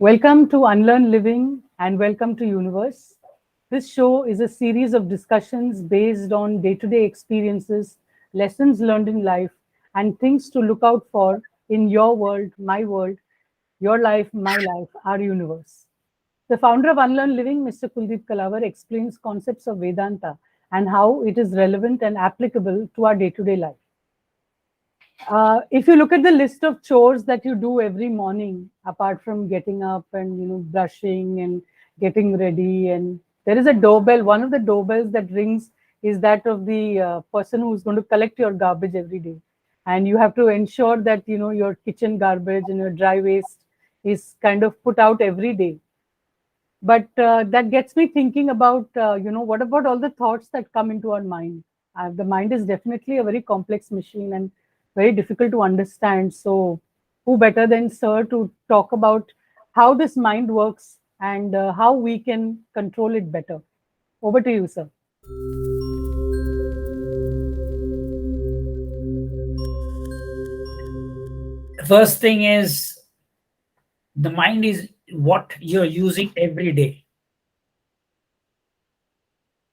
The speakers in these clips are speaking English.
Welcome to Unlearn Living and welcome to Universe. This show is a series of discussions based on day to day experiences, lessons learned in life, and things to look out for in your world, your life, my life, our universe. The founder of Unlearn Living, Mr. Kuldeep Kalawar, explains concepts of Vedanta and how it is relevant and applicable to our day to day life. If you look at the list of chores that you do every morning, apart from getting up and brushing and getting ready, and there is a doorbell. One of the doorbells that rings is that of the person who's going to collect your garbage every day, and you have to ensure that your kitchen garbage and your dry waste is kind of put out every day. But that gets me thinking about what about all the thoughts that come into our mind. The mind is definitely a very complex machine and very difficult to understand. So who better than sir to talk about how this mind works and how we can control it better. Over to you, sir. First thing is the mind is what you're using every day.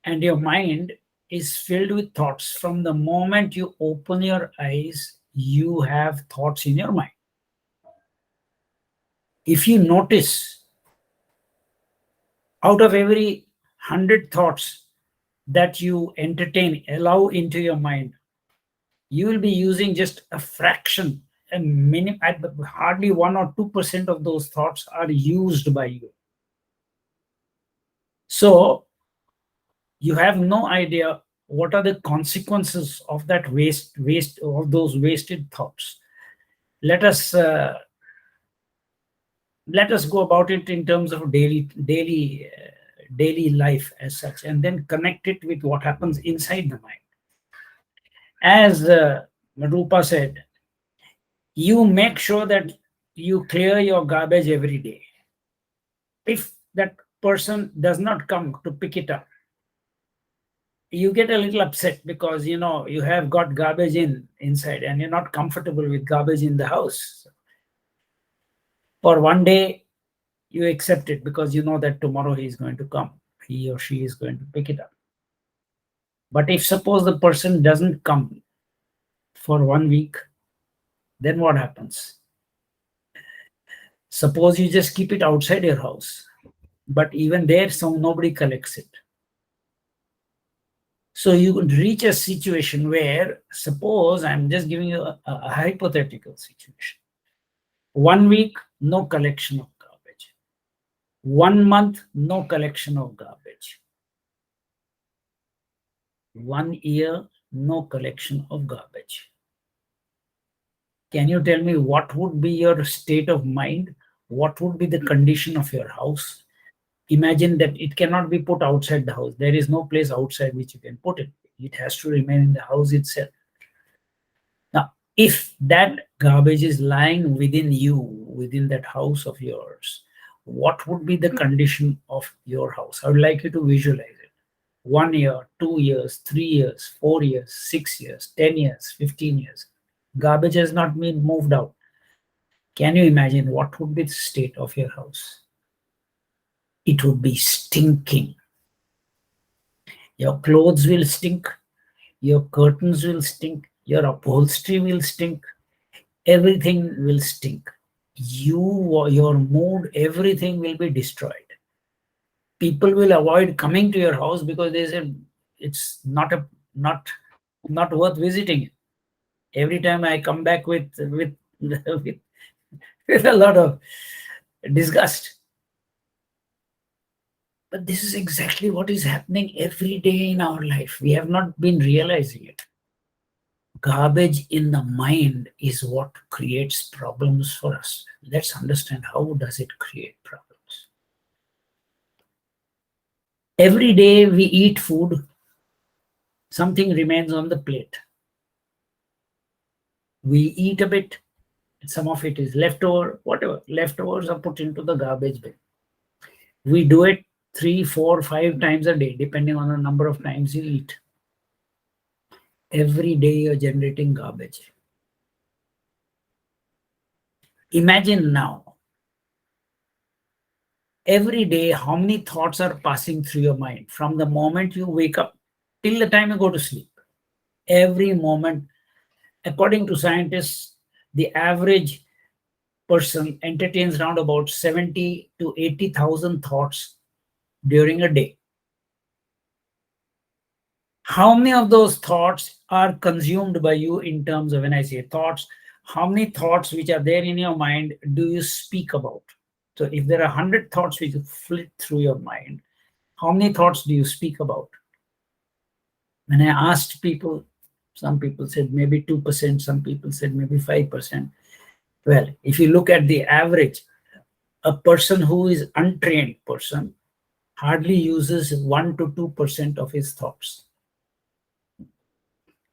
And your mind is filled with thoughts. From the moment you open your eyes, you have thoughts in your mind. If you notice, out of every 100 thoughts that you entertain, allow into your mind, you will be using just a fraction, hardly 1 or 2% of those thoughts are used by you. So you have no idea what are the consequences of that waste of those wasted thoughts. Let us go about it in terms of daily life as such, and then connect it with what happens inside the mind. As Madhupa said, you make sure that you clear your garbage every day. If that person does not come to pick it up, you get a little upset because you have got garbage inside and you're not comfortable with garbage in the house. For one day you accept it because you know that tomorrow he is going to come, he or she is going to pick it up. But if suppose the person doesn't come for 1 week, then what happens? Suppose you just keep it outside your house, but even there nobody collects it. So you could reach a situation where, suppose I'm just giving you a hypothetical situation. 1 week, no collection of garbage. 1 month, no collection of garbage. 1 year, no collection of garbage. Can you tell me what would be your state of mind? What would be the condition of your house? Imagine that it cannot be put outside the house. There is no place outside which you can put it. It has to remain in the house itself. Now, if that garbage is lying within you, within that house of yours, what would be the condition of your house? I would like you to visualize it. 1 year, 2 years, 3 years, 4 years, 6 years, 10 years, 15 years. Garbage has not been moved out. Can you imagine what would be the state of your house? It would be stinking. Your clothes will stink. Your curtains will stink. Your upholstery will stink. Everything will stink. Your mood, everything will be destroyed. People will avoid coming to your house because they say it's not worth visiting. Every time I come back with with a lot of disgust. But this is exactly what is happening every day in our life. We have not been realizing it. Garbage in the mind is what creates problems for us. Let's understand how does it create problems. Every day we eat food, something remains on the plate. We eat a bit, some of it is leftover, whatever. Leftovers are put into the garbage bin. We do it 3, 4, 5 times a day, depending on the number of times you eat. Every day you're generating garbage. Imagine now, every day, how many thoughts are passing through your mind from the moment you wake up till the time you go to sleep? Every moment, according to scientists, the average person entertains around about 70 to 80,000 thoughts during a day. How many of those thoughts are consumed by you in terms of, when I say thoughts, how many thoughts which are there in your mind do you speak about? So if there are 100 thoughts which flit through your mind, how many thoughts do you speak about? When I asked people, some people said maybe 2%, some people said maybe 5%. Well, if you look at the average, a person who is untrained person hardly uses 1 to 2% of his thoughts.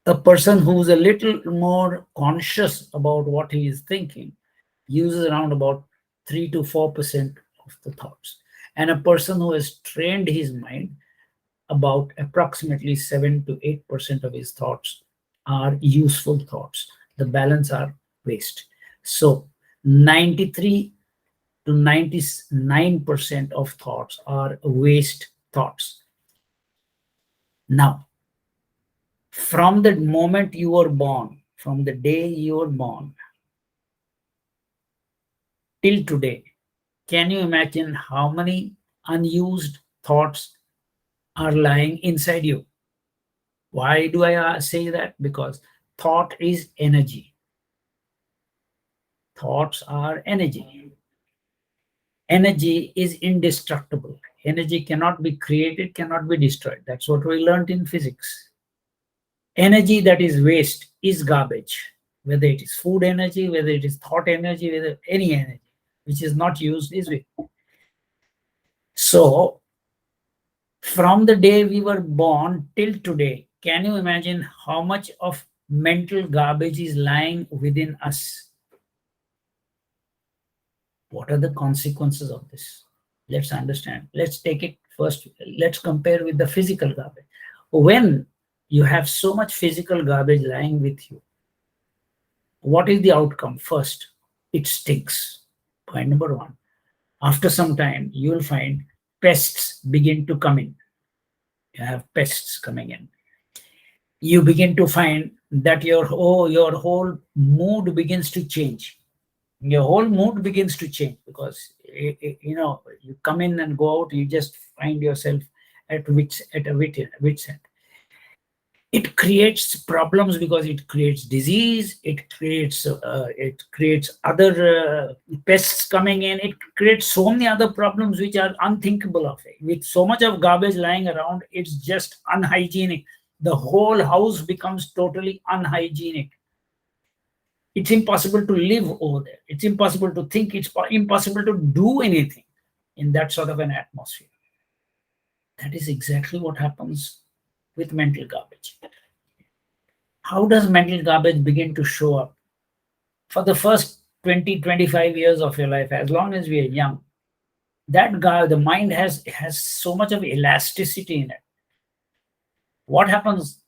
A person who's a little more conscious about what he is thinking uses around about 3 to 4% of the thoughts. And a person who has trained his mind, about approximately 7 to 8% of his thoughts are useful thoughts. The balance are waste. So 93 to 99% of thoughts are waste thoughts. Now, from the moment you were born, from the day you were born till today, can you imagine how many unused thoughts are lying inside you? Why do I say that? Because thought is energy. Thoughts are energy. Energy is indestructible. Energy cannot be created, cannot be destroyed. That's what we learned in physics. Energy that is waste is garbage, whether it is food energy, whether it is thought energy, whether any energy which is not used is waste. So, from the day we were born till today, can you imagine how much of mental garbage is lying within us? What are the consequences of this? Let's understand. Let's take it first. Let's compare with the physical garbage. When you have so much physical garbage lying with you, what is the outcome? First, it stinks. Point number one. After some time, you will find pests begin to come in. You have pests coming in. You begin to find that your whole mood begins to change. Your whole mood begins to change because you come in and go out, you just find yourself at a wit's end. It creates problems because it creates disease, it creates other pests coming in, it creates so many other problems which are unthinkable of it. With so much of garbage lying around, it's just unhygienic. The whole house becomes totally unhygienic. It's impossible to live over there. It's impossible to think. It's impossible to do anything in that sort of an atmosphere. That is exactly what happens with mental garbage. How does mental garbage begin to show up? For the first 20, 25 years of your life, as long as we are young, the mind has so much of elasticity in it. What happens?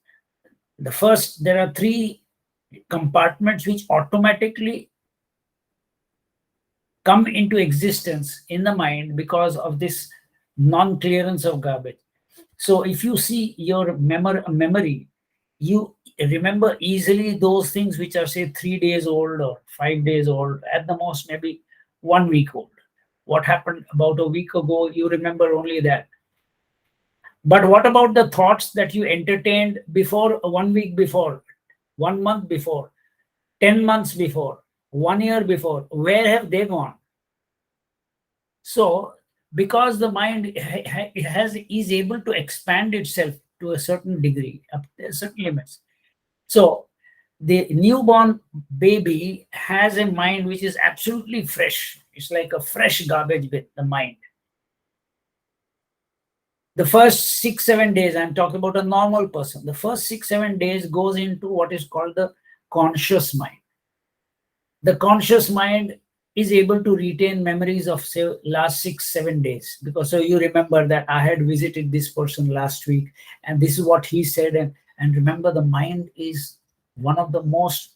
There are 3 compartments which automatically come into existence in the mind because of this non-clearance of garbage. So if you see your memory, you remember easily those things which are, say, 3 days old or 5 days old, at the most maybe 1 week old. What happened about a week ago, you remember only that. But what about the thoughts that you entertained before, 1 week before, 1 month before, 10 months before, 1 year before? Where have they gone? So, because the mind is able to expand itself to a certain degree, up to certain limits. So, the newborn baby has a mind which is absolutely fresh. It's like a fresh garbage bin, the mind. The first 6-7 days, I'm talking about a normal person, the first 6-7 days goes into what is called the conscious mind. The conscious mind is able to retain memories of, say, last 6-7 days, because so you remember that I had visited this person last week and this is what he said. And remember, the mind is one of the most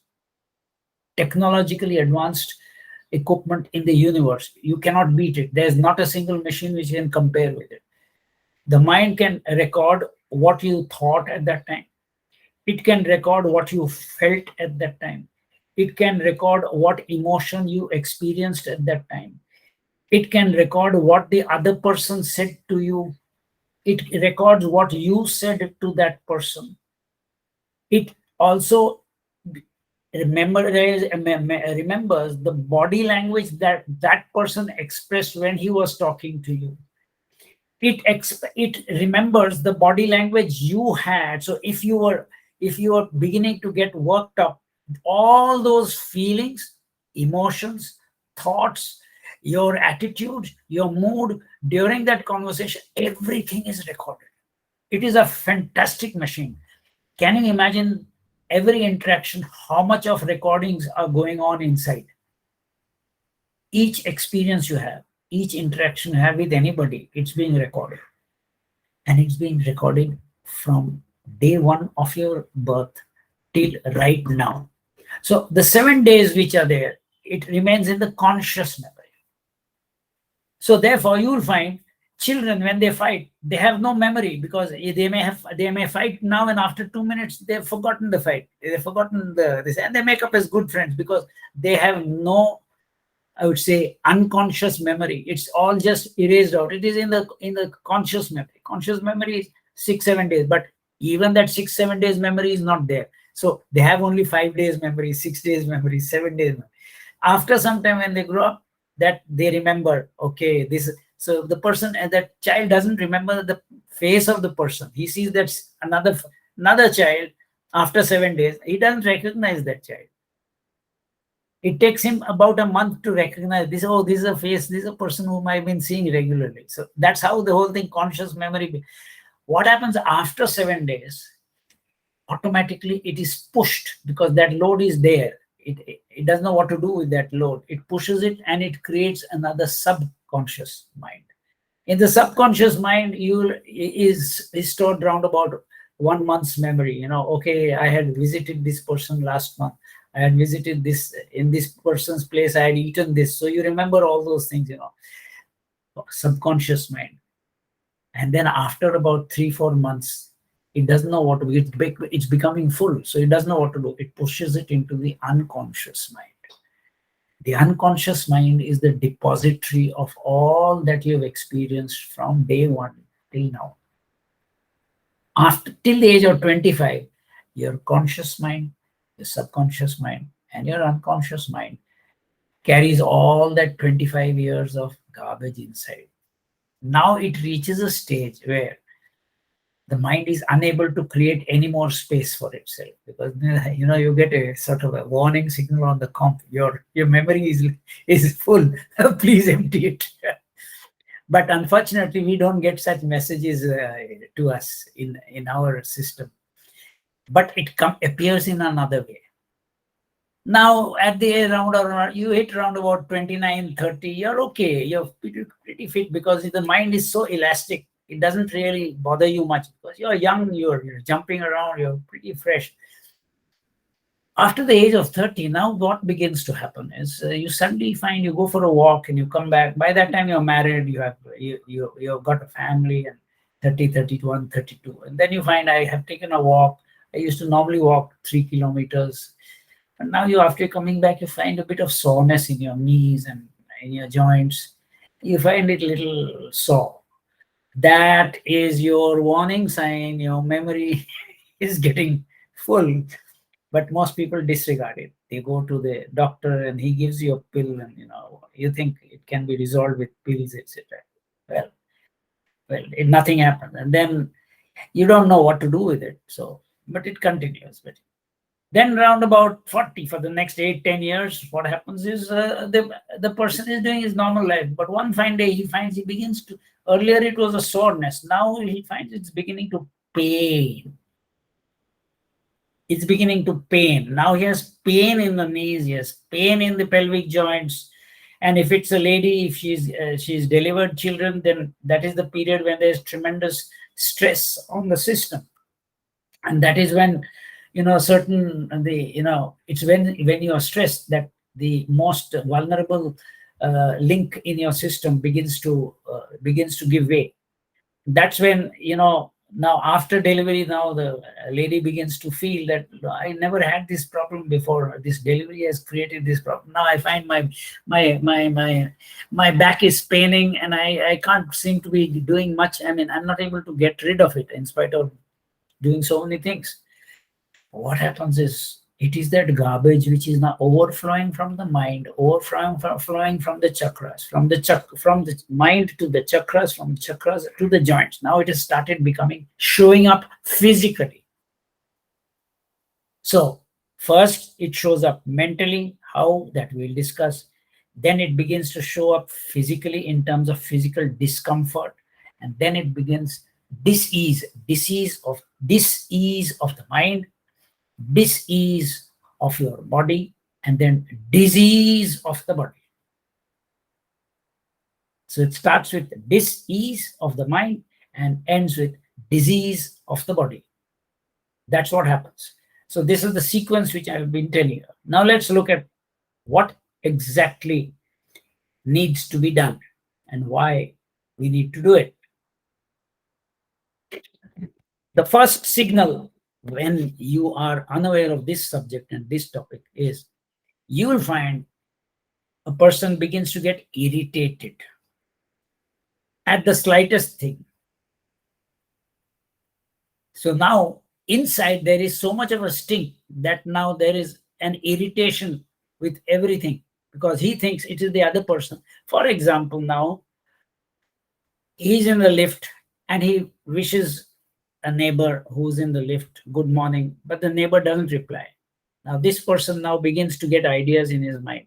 technologically advanced equipment in the universe. You cannot beat it. There's not a single machine which can compare with it. The mind can record what you thought at that time. It can record what you felt at that time. It can record what emotion you experienced at that time. It can record what the other person said to you. It records what you said to that person. It also remembers the body language that that person expressed when he was talking to you. It remembers the body language you had. So if you were beginning to get worked up, all those feelings, emotions, thoughts, your attitude, your mood during that conversation, everything is recorded. It is a fantastic machine. Can you imagine every interaction, how much of recordings are going on inside? Each experience you have, each interaction you have with anybody, it's being recorded. And it's being recorded from day one of your birth till right now. So the 7 days which are there, it remains in the conscious memory. So therefore, you will find children, when they fight, they have no memory, because they may fight now, and after 2 minutes they've forgotten the fight. They've forgotten this, and they make up as good friends because they have no, I would say, unconscious memory. It's all just erased out. It is in the conscious memory. Conscious memory is 6-7 days, but even that 6-7 days memory is not there. So they have only 5 days memory, 6 days memory, 7 days memory. After some time, when they grow up, that they remember, okay, this. So the person, that child doesn't remember the face of the person. He sees that another child after 7 days. He doesn't recognize that child. It takes him about a month to recognize this. Oh, this is a face. This is a person whom I've been seeing regularly. So that's how the whole thing, conscious memory. What happens after 7 days? Automatically, it is pushed, because that load is there. It doesn't know what to do with that load. It pushes it, and it creates another subconscious mind. In the subconscious mind, is stored around about 1 month's memory. Okay, I had visited this person last month. I had visited this in this person's place. I had eaten this. So you remember all those things, subconscious mind. And then after about 3-4 months, it doesn't know what to do. It's becoming full. So it doesn't know what to do. It pushes it into the unconscious mind. The unconscious mind is the depository of all that you've experienced from day one till now. Till the age of 25, your conscious mind, your subconscious mind, and your unconscious mind carries all that 25 years of garbage inside. Now it reaches a stage where the mind is unable to create any more space for itself, because you get a sort of a warning signal on the comp. Your memory is full. Please empty it. But unfortunately, we don't get such messages to us in our system. But it appears in another way. Now, at the around you hit around about 29, 30, you're okay. You're pretty fit, because the mind is so elastic. It doesn't really bother you much, because you're young, you're jumping around, you're pretty fresh. After the age of 30, now what begins to happen is you suddenly find you go for a walk and you come back. By that time, you're married, you've got a family, and 30, 31, 32. And then you find, I have taken a walk. I used to normally walk 3 kilometers. And now after coming back, you find a bit of soreness in your knees and in your joints. You find it a little sore. That is your warning sign. Your memory is getting full. But most people disregard it. They go to the doctor and he gives you a pill, and you think it can be resolved with pills, etc. Well, nothing happens. And then you don't know what to do with it. So, but it continues. But then around about 40, for the next 8-10 years, what happens is the person is doing his normal life. But one fine day, he finds he begins to, earlier it was a soreness. Now he finds it's beginning to pain. It's beginning to pain. Now he has pain in the knees, he has pain in the pelvic joints. And if it's a lady, if she's delivered children, then that is the period when there's tremendous stress on the system. And that is when, it's when you are stressed that the most vulnerable link in your system begins to give way. That's when, now after delivery, now the lady begins to feel that I never had this problem before. This delivery has created this problem. Now I find my back is paining, and I can't seem to be doing much. I mean, I'm not able to get rid of it in spite of doing so many things. What happens is, it is that garbage which is now overflowing from the mind, flowing from the chakras, from the mind to the chakras, from chakras to the joints. Now it has started showing up physically. So first it shows up mentally, how that we'll discuss. Then it begins to show up physically in terms of physical discomfort, and then it begins disease of the mind, dis-ease of your body, and then disease of the body. So it starts with dis-ease of the mind and ends with disease of the body. That's what happens. So this is the sequence which I've been telling you. Now let's look at what exactly needs to be done and why we need to do it. The first signal when you are unaware of this subject and this topic is, you will find a person begins to get irritated at the slightest thing. So now inside there is so much of a stink that now there is an irritation with everything, because he thinks it is the other person. For example, now he's in the lift and he wishes a neighbor who's in the lift good morning, but the neighbor doesn't reply. Now this person now begins to get ideas in his mind.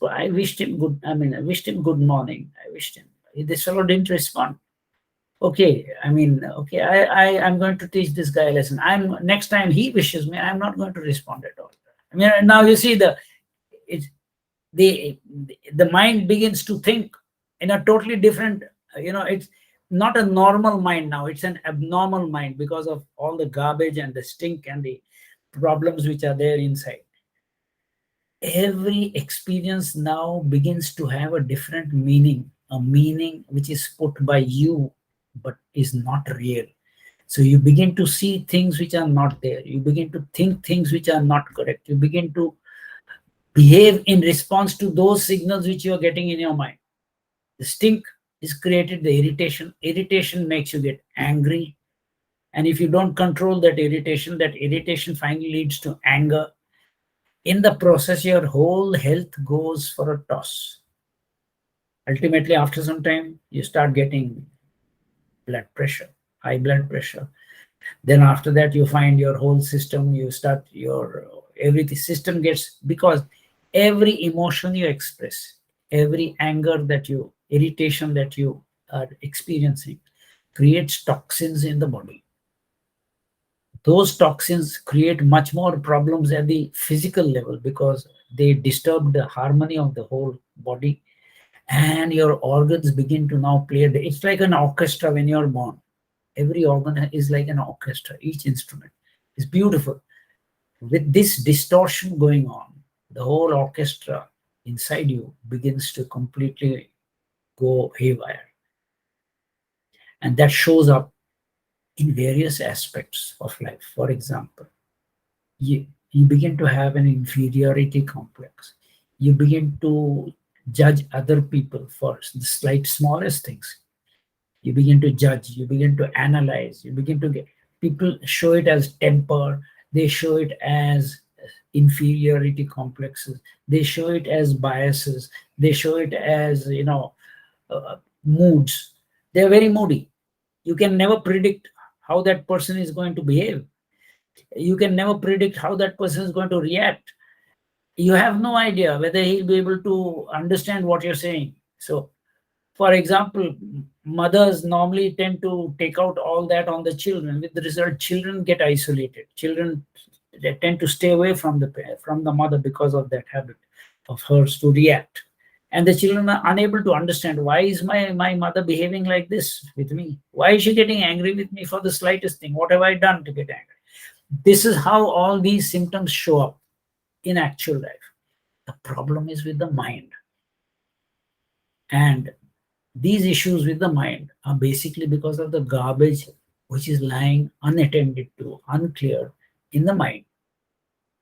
I wished him good morning. This fellow didn't respond. Okay, I'm going to teach this guy a lesson. Next time he wishes me, I'm not going to respond at all. Now you see the mind begins to think in a totally different, it's not a normal mind now, it's an abnormal mind because of all the garbage and the stink and the problems which are there inside. Every experience now begins to have a different meaning, a meaning which is put by you but is not real. So you begin to see things which are not there. You begin to think things which are not correct. You begin to behave in response to those signals which you are getting in your mind. The stink is created, the irritation. Irritation makes you get angry. And if you don't control that irritation finally leads to anger. In the process, your whole health goes for a toss. Ultimately, after some time, you start getting blood pressure, high blood pressure. Then after that, you find your whole system, everything system gets, because every emotion you express, every anger irritation that you are experiencing creates toxins in the body. Those toxins create much more problems at the physical level because they disturb the harmony of the whole body, and your organs begin to now play. It's like an orchestra when you're born. Every organ is like an orchestra. Each instrument is beautiful. With this distortion going on, the whole orchestra inside you begins to completely go haywire. And that shows up in various aspects of life. For example, you begin to have an inferiority complex. You begin to judge other people for the smallest things. You begin to judge, you begin to analyze, you begin to people show it as temper, they show it as inferiority complexes, they show it as biases, they show it as, moods. They're very moody. You can never predict how that person is going to behave. You can never predict how that person is going to react. You have no idea whether he'll be able to understand what you're saying. So, for example, mothers normally tend to take out all that on the children. With the result, children get isolated. Children, they tend to stay away from the mother because of that habit of hers to react. And the children are unable to understand, why is my mother behaving like this with me? Why is she getting angry with me for the slightest thing? What have I done to get angry? This is how all these symptoms show up in actual life. The problem is with the mind. And these issues with the mind are basically because of the garbage which is lying unattended to, unclear in the mind.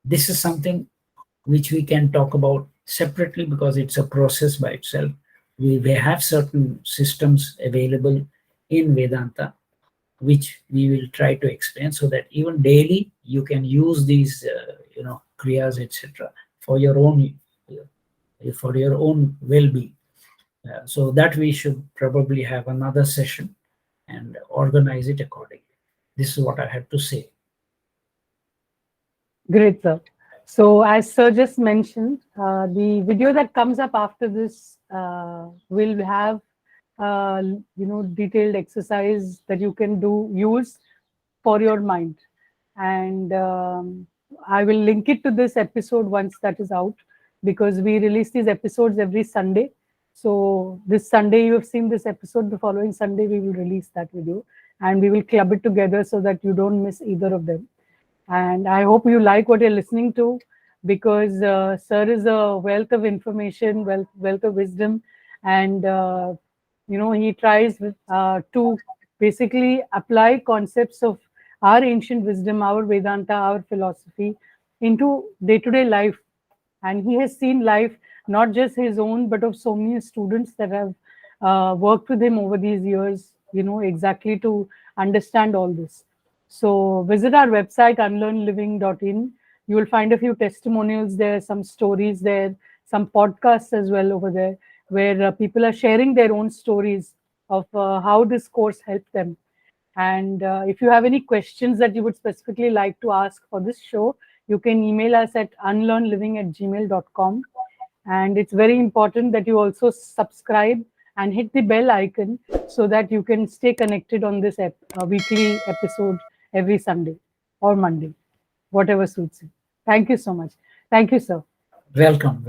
This is something which we can talk about separately because it's a process by itself. We have certain systems available in Vedanta, which we will try to explain so that even daily you can use these, kriyas, etc., for your own well-being. So that we should probably have another session and organize it accordingly. This is what I have to say. Great, sir. So as sir just mentioned, the video that comes up after this will have detailed exercise that you can use for your mind. And I will link it to this episode once that is out, because we release these episodes every Sunday. So this Sunday you have seen this episode, the following Sunday we will release that video, and we will club it together so that you don't miss either of them. And I hope you like what you're listening to, because sir is a wealth of information, wealth of wisdom, and he tries to basically apply concepts of our ancient wisdom, our Vedanta, our philosophy into day-to-day life. And he has seen life, not just his own, but of so many students that have worked with him over these years, exactly to understand all this. So visit our website, unlearnliving.in. You will find a few testimonials there, some stories there, some podcasts as well over there, where people are sharing their own stories of how this course helped them. And if you have any questions that you would specifically like to ask for this show, you can email us at unlearnliving@gmail.com. And it's very important that you also subscribe and hit the bell icon so that you can stay connected on this weekly episode every Sunday or Monday, whatever suits you. Thank you so much. Thank you, sir. Welcome.